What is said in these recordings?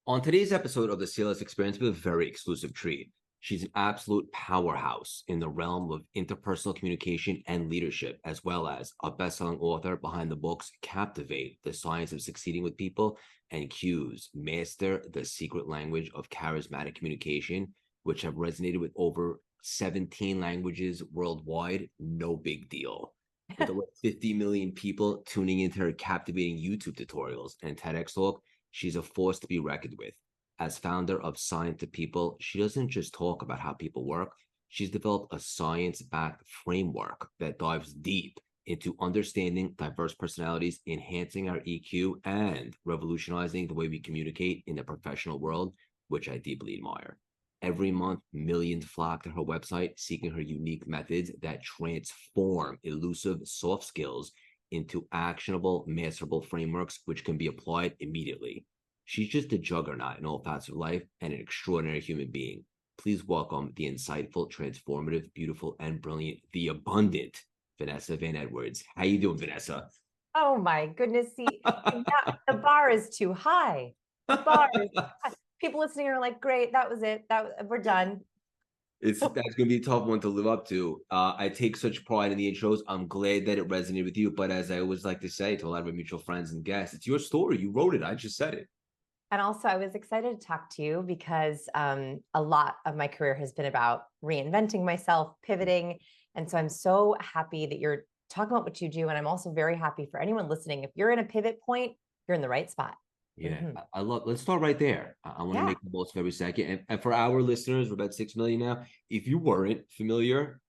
On today's episode of the CLS Experience, we have a very exclusive treat. She's an absolute powerhouse in the realm of interpersonal communication and leadership, as well as a best-selling author behind the books Captivate, The Science of Succeeding with People, and Cues, Master the Secret Language of Charismatic Communication, which have resonated with over 17 languages worldwide. No big deal. With over 50 million people tuning into her captivating YouTube tutorials and TEDx talk, she's a force to be reckoned with. As founder of Science to People, she doesn't just talk about how people work. She's developed a science-backed framework that dives deep into understanding diverse personalities, enhancing our EQ, and revolutionizing the way we communicate in the professional world, which I deeply admire. Every month, millions flock to her website, seeking her unique methods that transform elusive soft skills into actionable, masterable frameworks which can be applied immediately. She's just a juggernaut in all facets of life and an extraordinary human being. Please welcome the insightful, transformative, beautiful, and brilliant, the abundant Vanessa Van Edwards. How you doing, Vanessa? Oh my goodness. See, the bar is too high. The bar is too high. People listening are like, great, that was it. We're done. That's gonna be a tough one to live up to. I take such pride in the intros. I'm glad that it resonated with you. But as I always like to say to a lot of our mutual friends and guests, it's your story. You wrote it. I just said it. And also, I was excited to talk to you because a lot of my career has been about reinventing myself, pivoting. And so I'm so happy that you're talking about what you do. And I'm also very happy for anyone listening. If you're in a pivot point, you're in the right spot. Yeah, Mm-hmm. I love. Let's start right there. I want to make the most of every second. And for our listeners, we're about 6 million now. If you weren't familiar,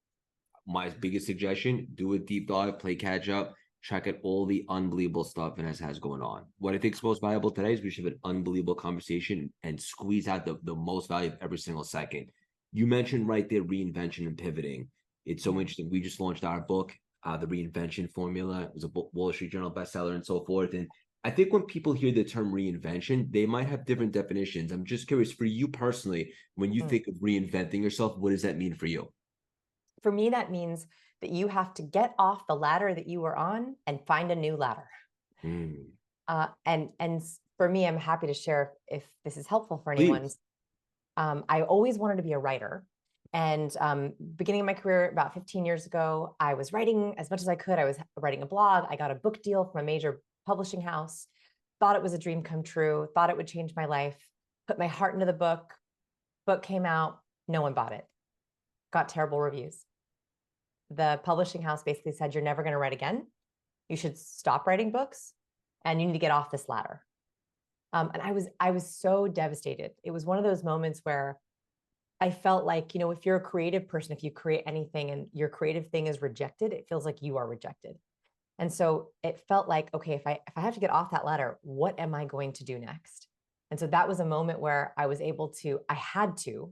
my biggest suggestion: do a deep dive, play catch up, check out all the unbelievable stuff Vanessa has going on. What I think is most valuable today is we should have an unbelievable conversation and squeeze out the most value of every single second. You mentioned right there reinvention and pivoting. It's so interesting. We just launched our book, The Reinvention Formula. It was a Wall Street Journal bestseller and so forth. And I think when people hear the term reinvention, they might have different definitions. I'm just curious for you personally, when you think of reinventing yourself, what does that mean for you? For me, that means that you have to get off the ladder that you were on and find a new ladder. And for me, I'm happy to share if this is helpful for anyone. I always wanted to be a writer. And beginning of my career about 15 years ago, I was writing as much as I could. I was writing a blog. I got a book deal from a major publishing house, thought it was a dream come true, thought it would change my life, put my heart into the book. Book came out, no one bought it, got terrible reviews. The publishing house basically said, you're never going to write again. You should stop writing books and you need to get off this ladder. And I was so devastated. It was one of those moments where I felt like, if you're a creative person, if you create anything and your creative thing is rejected, it feels like you are rejected. And so it felt like, okay, if I have to get off that ladder, what am I going to do next? And so that was a moment where I had to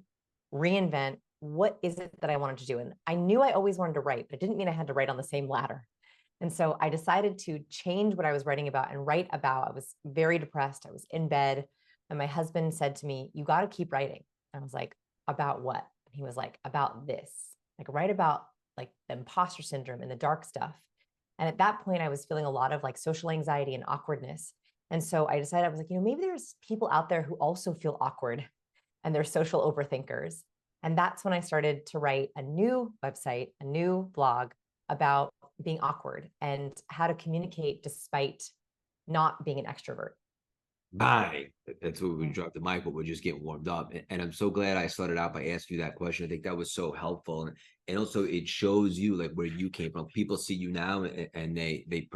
reinvent what is it that I wanted to do. And I knew I always wanted to write, but it didn't mean I had to write on the same ladder. And so I decided to change what I was writing about and write about. I was very depressed. I was in bed. And my husband said to me, you got to keep writing. And I was like, about what? And he was like, about this, like write about like the imposter syndrome and the dark stuff. And at that point, I was feeling a lot of like social anxiety and awkwardness. And so I decided, I was like, maybe there's people out there who also feel awkward and they're social overthinkers. And that's when I started to write a new website, a new blog about being awkward and how to communicate despite not being an extrovert. Bye. That's what we dropped the mic, but we're just getting warmed up. And I'm so glad I started out by asking you that question. I think that was so helpful. And also it shows you like where you came from. People see you now and they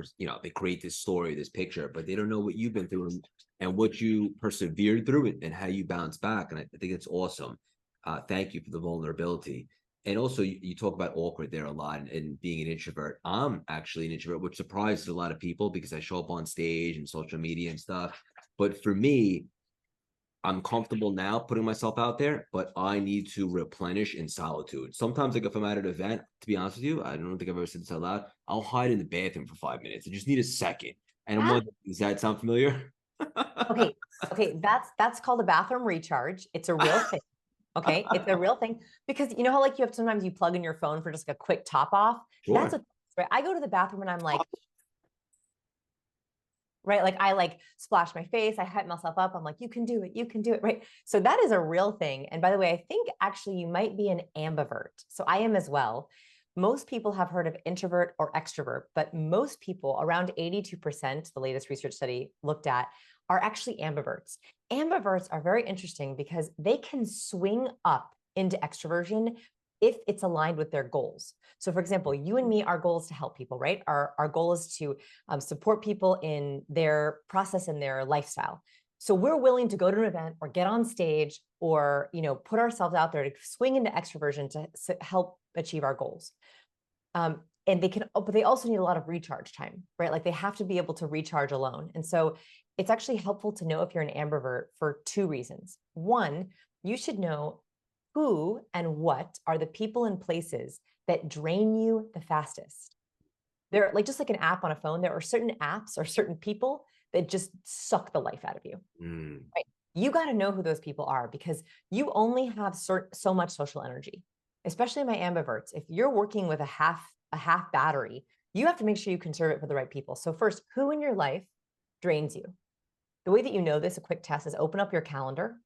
create this story, this picture, but they don't know what you've been through and what you persevered through and how you bounce back. And I think it's awesome. Thank you for the vulnerability. And also you talk about awkward there a lot and being an introvert. I'm actually an introvert, which surprises a lot of people because I show up on stage and social media and stuff. But for me, I'm comfortable now putting myself out there, but I need to replenish in solitude. Sometimes, like if I'm at an event, to be honest with you, I don't think I've ever said this out loud. I'll hide in the bathroom for 5 minutes. I just need a second. And I'm wondering, does that sound familiar? Okay. That's called a bathroom recharge. It's a real thing. Okay. It's a real thing because you know how like sometimes you plug in your phone for just like a quick top off. Sure. That's what I go to the bathroom and I'm like, right? Like I like splash my face, I hype myself up. I'm like, you can do it, you can do it, right? So that is a real thing. And by the way, I think actually you might be an ambivert. So I am as well. Most people have heard of introvert or extrovert, but most people, around 82%, the latest research study looked at, are actually ambiverts. Ambiverts are very interesting because they can swing up into extroversion if it's aligned with their goals. So for example, you and me, our goal is to help people, right? Our goal is to support people in their process and their lifestyle. So we're willing to go to an event or get on stage or, put ourselves out there to swing into extroversion to help achieve our goals. And but they also need a lot of recharge time, right? Like they have to be able to recharge alone. And so it's actually helpful to know if you're an ambivert for two reasons. One, you should know who and what are the people and places that drain you the fastest. They're like, just like an app on a phone, there are certain apps or certain people that just suck the life out of you, right? You got to know who those people are because you only have so much social energy, especially my ambiverts. If you're working with a half battery, you have to make sure you conserve it for the right people. So first, who in your life drains you? The way that you know this, a quick test, is open up your calendar,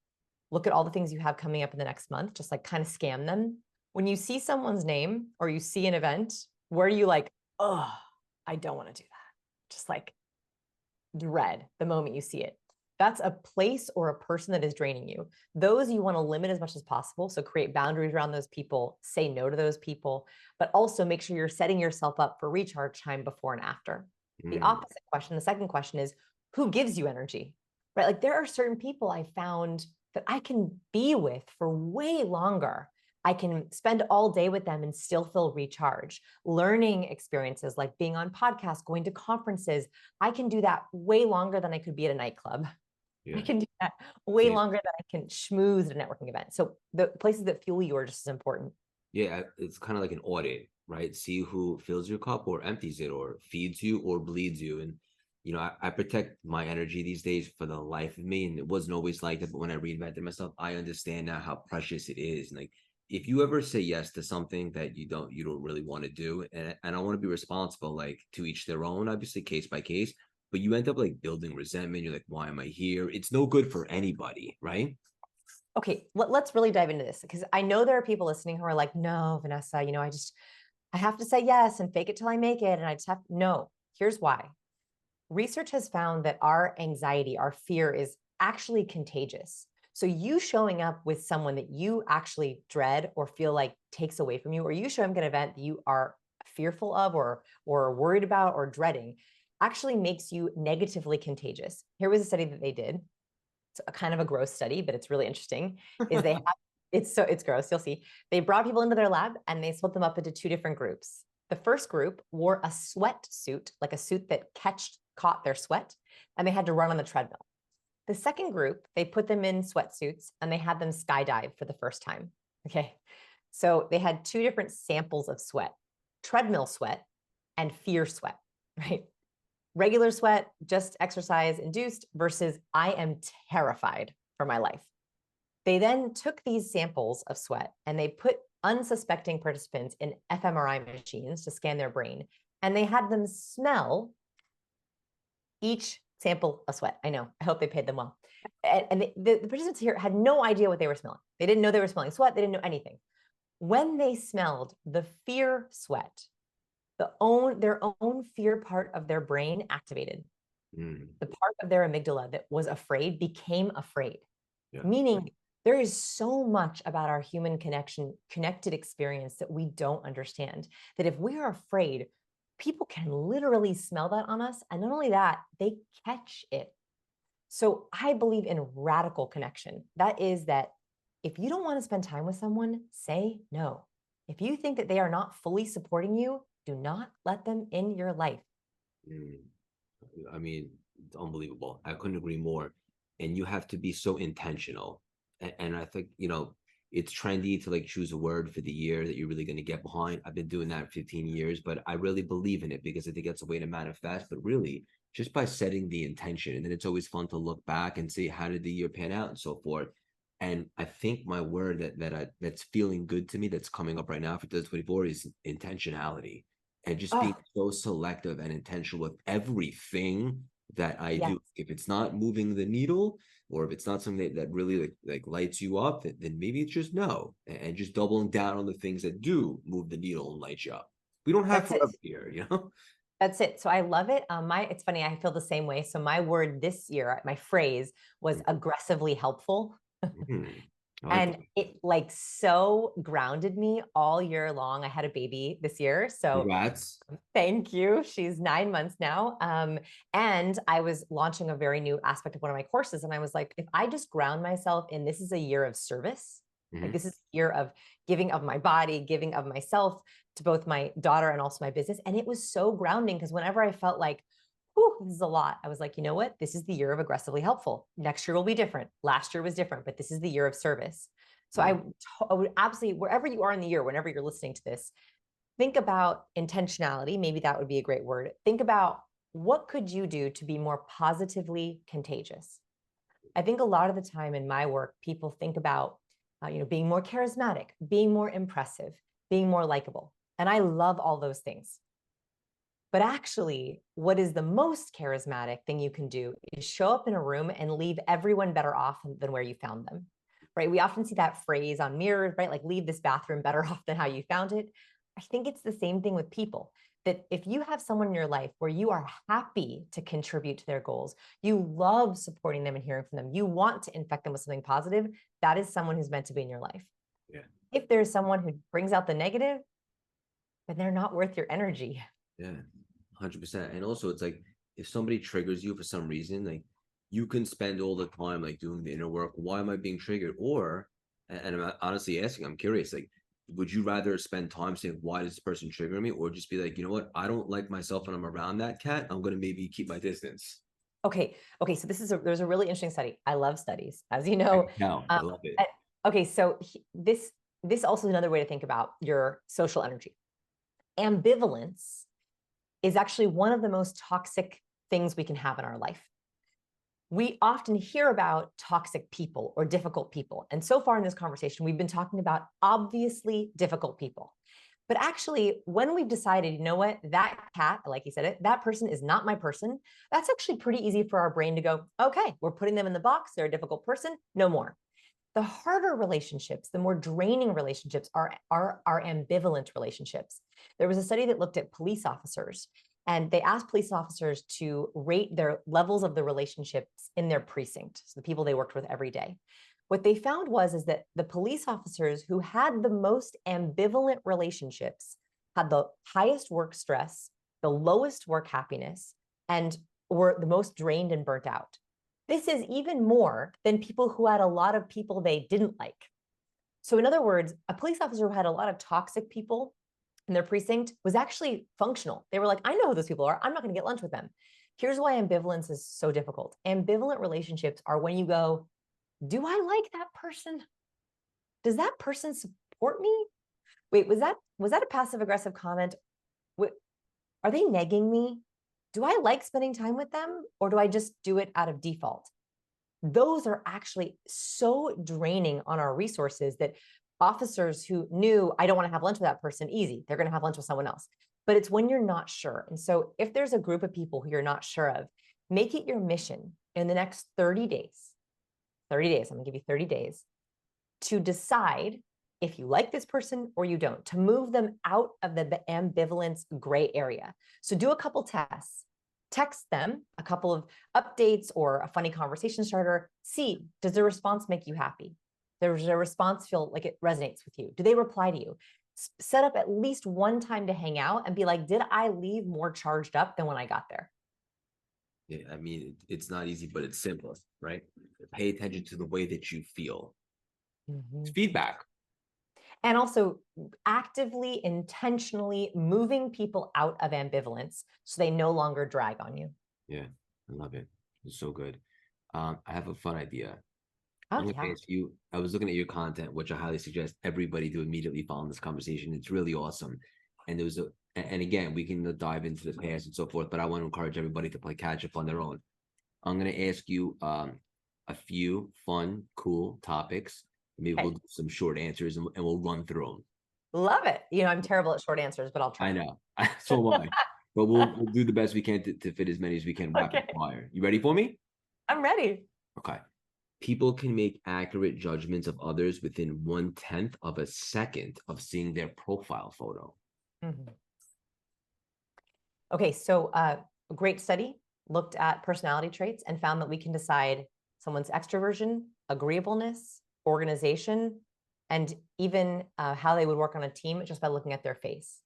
look at all the things you have coming up in the next month, just like kind of scan them. When you see someone's name or you see an event, where are you like, oh, I don't want to do that? Just like dread the moment you see it. That's a place or a person that is draining you. Those you want to limit as much as possible. So create boundaries around those people, say no to those people, but also make sure you're setting yourself up for recharge time before and after. The opposite question, the second question is, who gives you energy, right? Like there are certain people I found that I can be with for way longer. I can spend all day with them and still feel recharged. Learning experiences like being on podcasts, going to conferences, I can do that way longer than I could be at a nightclub. Yeah. I can do that way longer than I can schmooze at a networking event. So the places that fuel you are just as important. Yeah, it's kind of like an audit, right? See who fills your cup or empties it or feeds you or bleeds you. And I protect my energy these days for the life of me. And it wasn't always like that, but when I reinvented myself, I understand now how precious it is. And like, if you ever say yes to something that you don't really want to do, and I want to be responsible, like to each their own, obviously case by case, but you end up like building resentment. You're like, why am I here? It's no good for anybody, right? Okay, let's really dive into this because I know there are people listening who are like, no, Vanessa, I have to say yes and fake it till I make it. And I just have, no, here's why. Research has found that our anxiety, our fear is actually contagious. So you showing up with someone that you actually dread or feel like takes away from you, or you show up at an event that you are fearful of or worried about or dreading, actually makes you negatively contagious. Here was a study that they did. It's a kind of a gross study, but it's really interesting. Is they have, it's gross. You'll see. They brought people into their lab and they split them up into two different groups. The first group wore a sweat suit, like a suit that caught their sweat, and they had to run on the treadmill. The second group, they put them in sweatsuits and they had them skydive for the first time. Okay. So they had two different samples of sweat, treadmill sweat and fear sweat, right? Regular sweat, just exercise induced versus I am terrified for my life. They then took these samples of sweat and they put unsuspecting participants in fMRI machines to scan their brain. And they had them smell each sample of sweat. I know, I hope they paid them well. And the participants here had no idea what they were smelling. They didn't know they were smelling sweat. They didn't know anything. When they smelled the fear sweat, their own fear part of their brain activated. The part of their amygdala that was afraid became afraid. Yeah. Meaning there is so much about our human connected experience that we don't understand, that if we are afraid, people can literally smell that on us. And not only that, they catch it. So I believe in radical connection. That is that if you don't want to spend time with someone, say no. If you think that they are not fully supporting you, do not let them in your life. I mean, it's unbelievable. I couldn't agree more. And you have to be so intentional. And I think, it's trendy to like choose a word for the year that you're really going to get behind. I've been doing that 15 years, but I really believe in it because I think it's a way to manifest, but really just by setting the intention. And then it's always fun to look back and see how did the year pan out and so forth. And I think my word that's feeling good to me, that's coming up right now for 2024 is intentionality. And just being so selective and intentional with everything that I Yes. do. If it's not moving the needle, or if it's not something that really like lights you up, then maybe it's just no, and just doubling down on the things that do move the needle and light you up. We don't have That's it. forever here, you know? That's it. So I love it. It's funny. I feel the same way. So my word this year, my phrase was aggressively helpful. Mhm. I like And that. it like so grounded me all year long. I had a baby this year. So Congrats. thank you. She's 9 months now. And I was launching a very new aspect of one of my courses. And I was like, if I just ground myself in this is a year of service, like this is a year of giving of my body, giving of myself to both my daughter and also my business. And it was so grounding because whenever I felt like, whew, this is a lot, I was like, you know what? This is the year of aggressively helpful. Next year will be different. Last year was different, but this is the year of service. So I would absolutely, wherever you are in the year, whenever you're listening to this, think about intentionality. Maybe that would be a great word. Think about what could you do to be more positively contagious? I think a lot of the time in my work, people think about, being more charismatic, being more impressive, being more likable. And I love all those things. But actually, what is the most charismatic thing you can do is show up in a room and leave everyone better off than where you found them, right? We often see that phrase on mirrors, right? Like, leave this bathroom better off than how you found it. I think it's the same thing with people, that if you have someone in your life where you are happy to contribute to their goals, you love supporting them and hearing from them, you want to infect them with something positive, that is someone who's meant to be in your life. Yeah. If there's someone who brings out the negative, then they're not worth your energy. Yeah. 100%. And also, it's like if somebody triggers you for some reason, like you can spend all the time like doing the inner work. Why am I being triggered? Or, and I'm honestly asking, I'm curious, like, would you rather spend time saying, why does this person trigger me? Or just be like, you know what? I don't like myself when I'm around that cat. I'm going to maybe keep my distance. Okay. So there's a really interesting study. I love studies, as you I know. know. I love it. Okay. So this also is another way to think about your social energy. Ambivalence is actually one of the most toxic things we can have in our life. We often hear about toxic people or difficult people. And so far in this conversation, we've been talking about obviously difficult people. But actually, when we've decided, you know what, that cat, like you said it, that person is not my person, that's actually pretty easy for our brain to go, okay, we're putting them in the box. They're a difficult person, no more. The harder relationships, the more draining relationships are ambivalent relationships. There was a study that looked at police officers, and they asked police officers to rate their levels of the relationships in their precinct, so the people they worked with every day. What they found is that the police officers who had the most ambivalent relationships had the highest work stress, the lowest work happiness, and were the most drained and burnt out. This is even more than people who had a lot of people they didn't like. So in other words, a police officer who had a lot of toxic people in their precinct was actually functional. They were like, I know who those people are. I'm not going to get lunch with them. Here's why ambivalence is so difficult. Ambivalent relationships are when you go, do I like that person? Does that person support me? Wait, was that a passive aggressive comment? Are they negging me? Do I like spending time with them, or do I just do it out of default? Those are actually so draining on our resources that officers who knew, I don't want to have lunch with that person, easy, they're going to have lunch with someone else. But it's when you're not sure. And so if there's a group of people who you're not sure of, make it your mission in the next 30 days, I'm going to give you 30 days to decide if you like this person or you don't, to move them out of the ambivalence gray area. So do a couple tests. Text them a couple of updates or a funny conversation starter. See, does the response make you happy? Does the response feel like it resonates with you? Do they reply to you? Set up at least one time to hang out and be like, did I leave more charged up than when I got there? Yeah, I mean, it's not easy, but it's simple, right? Pay attention to the way that you feel. It's feedback. And also actively, intentionally moving people out of ambivalence so they no longer drag on you. Yeah, I love it. It's so good. I have a fun idea. Oh, I'm going to yeah. ask you, I was looking at your content, which I highly suggest everybody to immediately follow this conversation. It's really awesome. And there was and again, we can dive into the past and so forth, but I want to encourage everybody to play catch up on their own. I'm going to ask you a few fun, cool topics. Maybe we'll do some short answers and we'll run through them. Love it. I'm terrible at short answers, but I'll try. I know. So am I. but we'll do the best we can to fit as many as we can rapid Okay, fire. You ready for me? I'm ready. Okay. People can make accurate judgments of others within 1/10 of a second of seeing their profile photo. Mhm. Okay, so a great study looked at personality traits and found that we can decide someone's extroversion, agreeableness, organization, and even how they would work on a team just by looking at their face.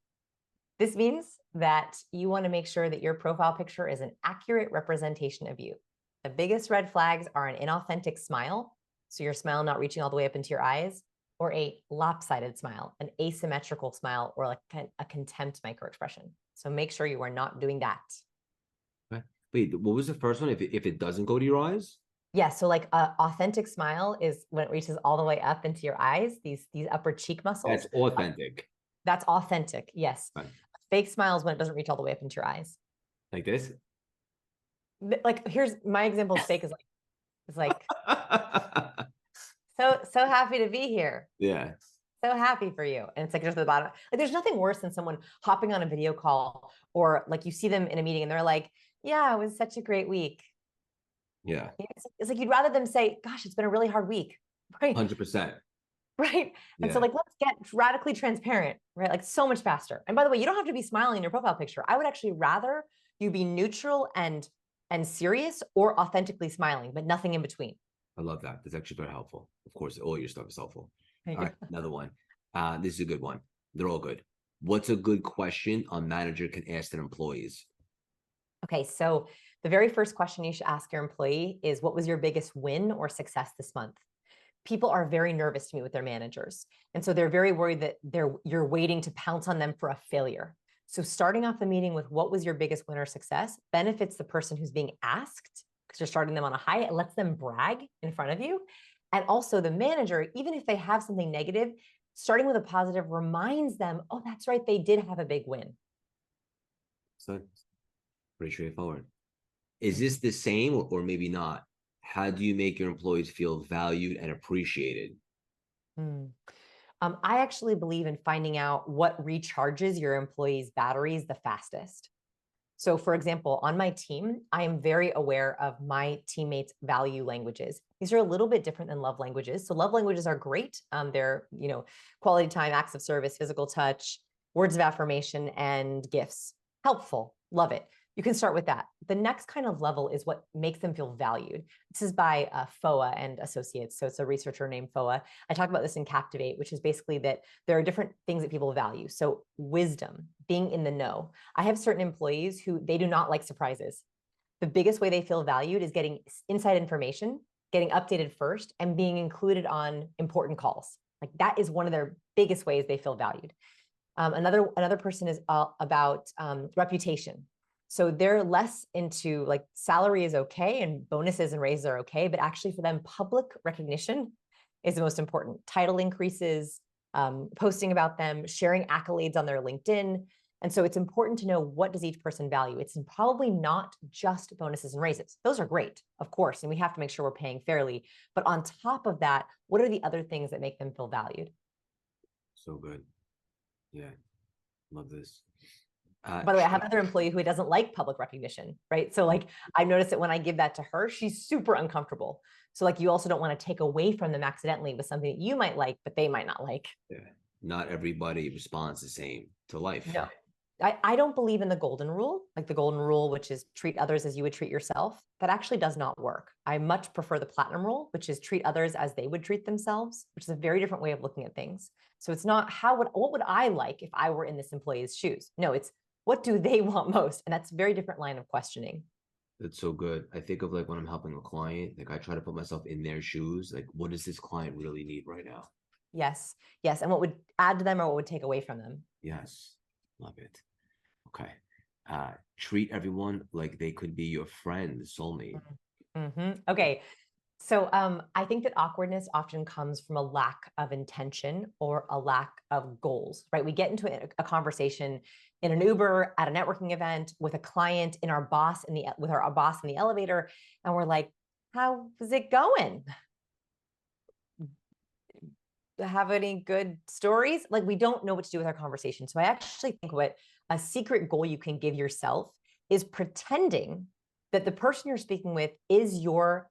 This means that you want to make sure that your profile picture is an accurate representation of you. The biggest red flags are an inauthentic smile, so your smile not reaching all the way up into your eyes, or a lopsided smile, an asymmetrical smile, or like a contempt microexpression. So make sure you are not doing that. Okay. Wait, what was the first one? If it doesn't go to your eyes? Yeah, so like a authentic smile is when it reaches all the way up into your eyes, these upper cheek muscles. That's authentic. That's authentic, yes. Right. Fake smile is when it doesn't reach all the way up into your eyes. Like this? Like here's my example of fake is like so happy to be here. Yeah. So happy for you. And it's like just at the bottom. Like there's nothing worse than someone hopping on a video call or like you see them in a meeting and they're like, yeah, it was such a great week. Yeah. It's like you'd rather them say, gosh, it's been a really hard week. Right. 100%. Right. And Yeah. so like, let's get radically transparent, right? Like so much faster. And by the way, you don't have to be smiling in your profile picture. I would actually rather you be neutral and serious or authentically smiling, but nothing in between. I love that. That's actually very helpful. Of course, all your stuff is helpful. Thank All you. right, another one. This is a good one. They're all good. What's a good question a manager can ask their employees? Okay, so the very first question you should ask your employee is, what was your biggest win or success this month? People are very nervous to meet with their managers. And so they're very worried that you're waiting to pounce on them for a failure. So starting off the meeting with what was your biggest win or success benefits the person who's being asked because you're starting them on a high. It lets them brag in front of you. And also the manager, even if they have something negative, starting with a positive reminds them, oh, that's right, they did have a big win. So pretty straightforward. Is this the same or maybe not? How do you make your employees feel valued and appreciated? I actually believe in finding out what recharges your employees' batteries the fastest. So, for example, on my team, I am very aware of my teammates' value languages. These are a little bit different than love languages. So, love languages are great. They're, quality time, acts of service, physical touch, words of affirmation, and gifts. Helpful. Love it. You can start with that. The next kind of level is what makes them feel valued. This is by FOA and Associates. So it's a researcher named FOA. I talk about this in Captivate, which is basically that there are different things that people value. So wisdom, being in the know. I have certain employees who they do not like surprises. The biggest way they feel valued is getting inside information, getting updated first, and being included on important calls. Like that is one of their biggest ways they feel valued. Another person is about reputation. So they're less into like salary is okay and bonuses and raises are okay, but actually for them, public recognition is the most important. Title increases, posting about them, sharing accolades on their LinkedIn. And so it's important to know, what does each person value? It's probably not just bonuses and raises. Those are great, of course, and we have to make sure we're paying fairly. But on top of that, what are the other things that make them feel valued? So good. Yeah, love this. By the way, I have another employee who doesn't like public recognition, right? So like I noticed that when I give that to her, she's super uncomfortable. So like you also don't want to take away from them accidentally with something that you might like, but they might not like. Yeah. Not everybody responds the same to life. No. I don't believe in the golden rule, like the golden rule, which is treat others as you would treat yourself. That actually does not work. I much prefer the platinum rule, which is treat others as they would treat themselves, which is a very different way of looking at things. So it's not what would I like if I were in this employee's shoes? No, it's what do they want most? And that's a very different line of questioning. That's so good. I think of like when I'm helping a client, like I try to put myself in their shoes. Like, what does this client really need right now? Yes. Yes. And what would add to them or what would take away from them? Yes. Love it. Okay. Treat everyone like they could be your friend, soulmate. Okay. So I think that awkwardness often comes from a lack of intention or a lack of goals, right? We get into a conversation in an Uber, at a networking event, with a client, with our boss in the elevator, and we're like, "How is it going? Have any good stories?" Like we don't know what to do with our conversation. So I actually think what a secret goal you can give yourself is pretending that the person you're speaking with is your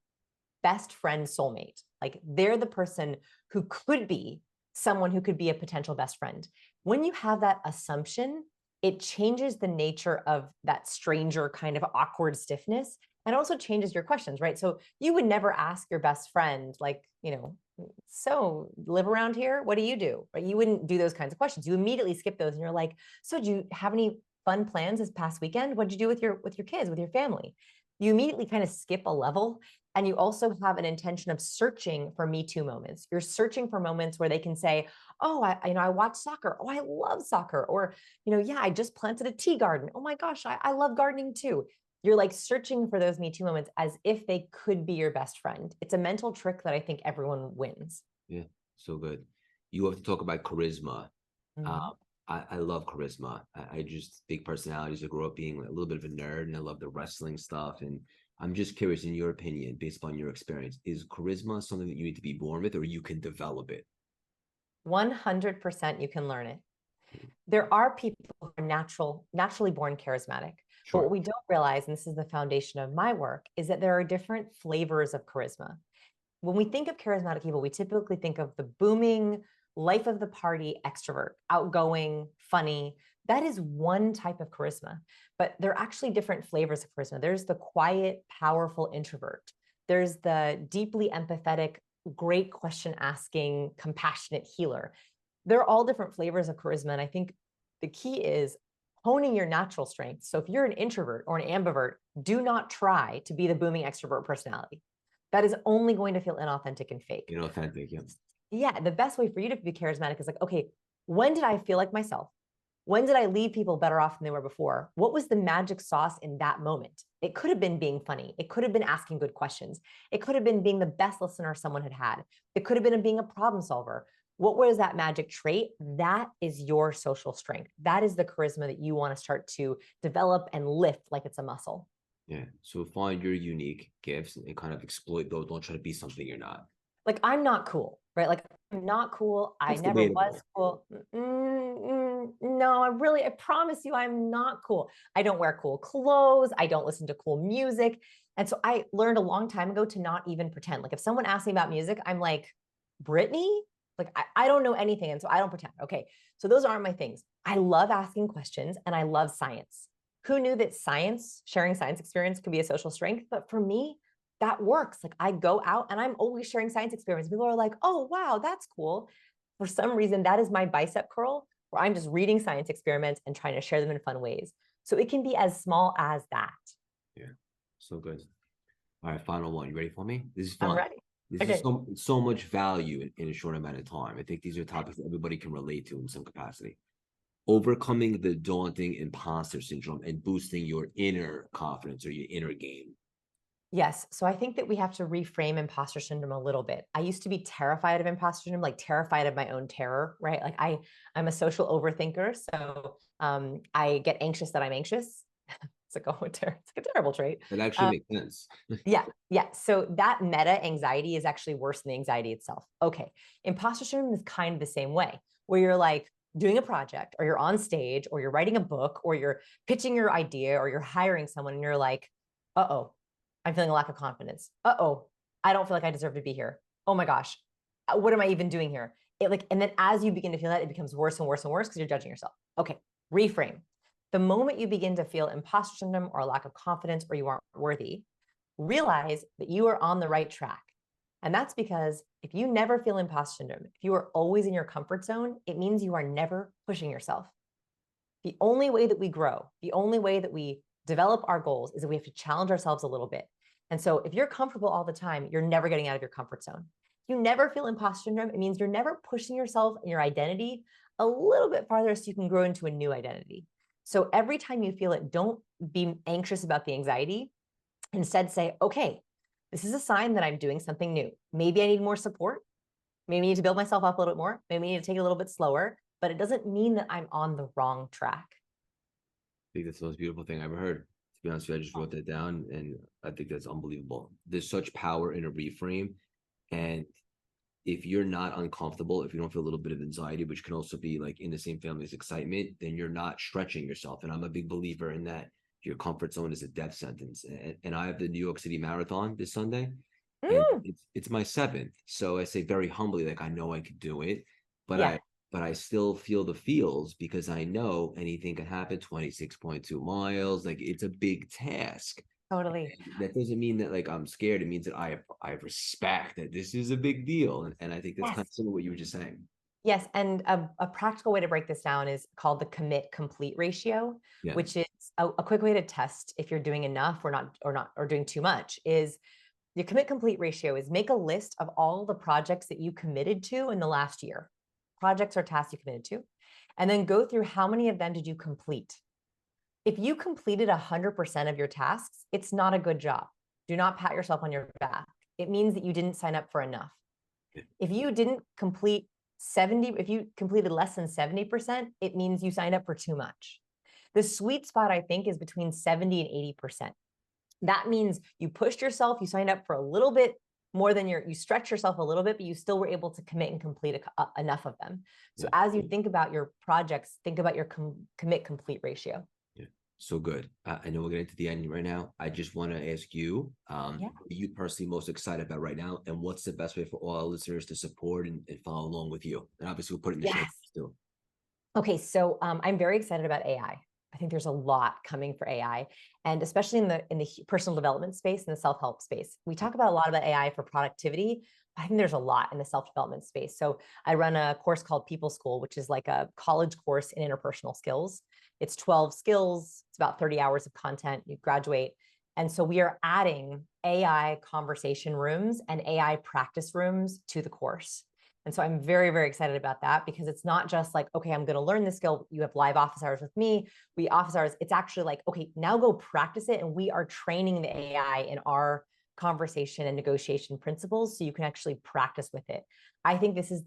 best friend soulmate. Like they're the person who could be someone who could be a potential best friend. When you have that assumption, it changes the nature of that stranger kind of awkward stiffness, and also changes your questions, right? So you would never ask your best friend, like, so live around here? What do you do? Right? You wouldn't do those kinds of questions. You immediately skip those and you're like, so do you have any fun plans this past weekend? What did you do with your kids, with your family? You immediately kind of skip a level. And you also have an intention of searching for Me Too moments. You're searching for moments where they can say, oh, I watch soccer. Oh, I love soccer. Or, yeah, I just planted a tea garden. Oh my gosh, I love gardening too. You're like searching for those Me Too moments as if they could be your best friend. It's a mental trick that I think everyone wins. Yeah, so good. You have to talk about charisma. Mm-hmm. I love charisma. I just big personalities. I grew up being a little bit of a nerd, and I love the wrestling stuff. And I'm just curious, in your opinion, based upon your experience, is charisma something that you need to be born with, or you can develop it? 100% you can learn it. There are people who are naturally born charismatic. But Sure. what we don't realize, and this is the foundation of my work, is that there are different flavors of charisma. When we think of charismatic people, we typically think of the booming, life of the party extrovert, outgoing, funny. That is one type of charisma, but there are actually different flavors of charisma. There's the quiet, powerful introvert. There's the deeply empathetic, great question asking, compassionate healer. They're all different flavors of charisma. And I think the key is honing your natural strengths. So if you're an introvert or an ambivert, do not try to be the booming extrovert personality. That is only going to feel inauthentic and fake. Inauthentic, yeah. Yeah, the best way for you to be charismatic is like, okay, when did I feel like myself? When did I leave people better off than they were before? What was the magic sauce in that moment? It could have been being funny. It could have been asking good questions. It could have been being the best listener someone had had. It could have been being a problem solver. What was that magic trait? That is your social strength. That is the charisma that you want to start to develop and lift like it's a muscle. Yeah. So find your unique gifts and kind of exploit those. Don't try to be something you're not. Like, I'm not cool, right? Like, I'm not cool. I That's never was debatable. cool. No, I promise you, I'm not cool. I don't wear cool clothes. I don't listen to cool music. And so I learned a long time ago to not even pretend. Like, if someone asks me about music, I'm like, Brittany? Like, I don't know anything. And so I don't pretend. Okay. So those aren't my things. I love asking questions and I love science. Who knew that sharing science experience could be a social strength? But for me, that works. Like, I go out and I'm always sharing science experiments. People are like, oh, wow, that's cool. For some reason, that is my bicep curl, where I'm just reading science experiments and trying to share them in fun ways. So it can be as small as that. Yeah. So good. All right, final one. You ready for me? This is I'm fun. ready. This is Okay. so much value in a short amount of time. I think these are topics that everybody can relate to in some capacity. Overcoming the daunting imposter syndrome and boosting your inner confidence or your inner game. Yes. So I think that we have to reframe imposter syndrome a little bit. I used to be terrified of imposter syndrome, like terrified of my own terror, right? Like I'm a social overthinker. So I get anxious that I'm anxious. It's like, it's like a terrible trait. That actually makes sense. Yeah. Yeah. So that meta anxiety is actually worse than the anxiety itself. Okay. Imposter syndrome is kind of the same way, where you're like doing a project or you're on stage or you're writing a book or you're pitching your idea or you're hiring someone and you're like, uh-oh, I'm feeling a lack of confidence. Uh-oh, I don't feel like I deserve to be here. Oh my gosh, what am I even doing here? And then as you begin to feel that, it becomes worse and worse and worse because you're judging yourself. Okay, reframe. The moment you begin to feel imposter syndrome or a lack of confidence or you aren't worthy, realize that you are on the right track. And that's because if you never feel imposter syndrome, if you are always in your comfort zone, it means you are never pushing yourself. The only way that we grow, the only way that we develop our goals is that we have to challenge ourselves a little bit. And so if you're comfortable all the time, you're never getting out of your comfort zone. If you never feel imposter syndrome, it means you're never pushing yourself and your identity a little bit farther so you can grow into a new identity. So every time you feel it, don't be anxious about the anxiety. Instead, say, okay, this is a sign that I'm doing something new. Maybe I need more support. Maybe I need to build myself up a little bit more. Maybe I need to take it a little bit slower, but it doesn't mean that I'm on the wrong track. I think that's the most beautiful thing I ever heard. To be honest with you, I just wrote that down and I think that's unbelievable. There's such power in a reframe. And if you're not uncomfortable, if you don't feel a little bit of anxiety, which can also be like in the same family as excitement, then you're not stretching yourself. And I'm a big believer in that your comfort zone is a death sentence. And I have the New York City Marathon this Sunday, and Mm, it's my seventh. So I say very humbly, like I know I could do it, but yeah, I still feel the feels because I know anything can happen. 26.2 miles, like it's a big task. totally. That doesn't mean that like I'm scared. It means that I respect that this is a big deal. And I think that's kind Yes. of similar to what you were just saying. Yes, and a practical way to break this down is called the commit complete ratio, Yeah. which is a quick way to test if you're doing enough or doing too much. Is the commit complete ratio is make a list of all the projects that you committed to in the last year, projects or tasks you committed to, and then go through how many of them did you complete. If you completed 100% of your tasks, it's not a good job. Do not pat yourself on your back. It means that you didn't sign up for enough. If you didn't complete 70, if you completed less than 70%, it means you signed up for too much. The sweet spot, I think, is between 70 and 80%. That means you pushed yourself, you signed up for a little bit more than you stretch yourself a little bit, but you still were able to commit and complete enough of them. So Yeah. as you think about your projects, think about your commit complete ratio. Yeah. So good. I know we're getting to the end right now. I just want to ask you, Yeah. what are you personally most excited about right now? And what's the best way for all our listeners to support and follow along with you? And obviously we'll put it in the show Yes. notes too. Okay, so I'm very excited about AI. I think there's a lot coming for AI, and especially in the personal development space and the self-help space. We talk about a lot about AI for productivity. I think there's a lot in the self-development space. So I run a course called People School, which is like a college course in interpersonal skills. It's 12 skills. It's about 30 hours of content. You graduate. And so we are adding AI conversation rooms and AI practice rooms to the course. And so I'm very, very excited about that because it's not just like, okay, I'm going to learn this skill. You have live office hours with me. We office hours. It's actually like, okay, now go practice it. And we are training the AI in our conversation and negotiation principles so you can actually practice with it. I think this is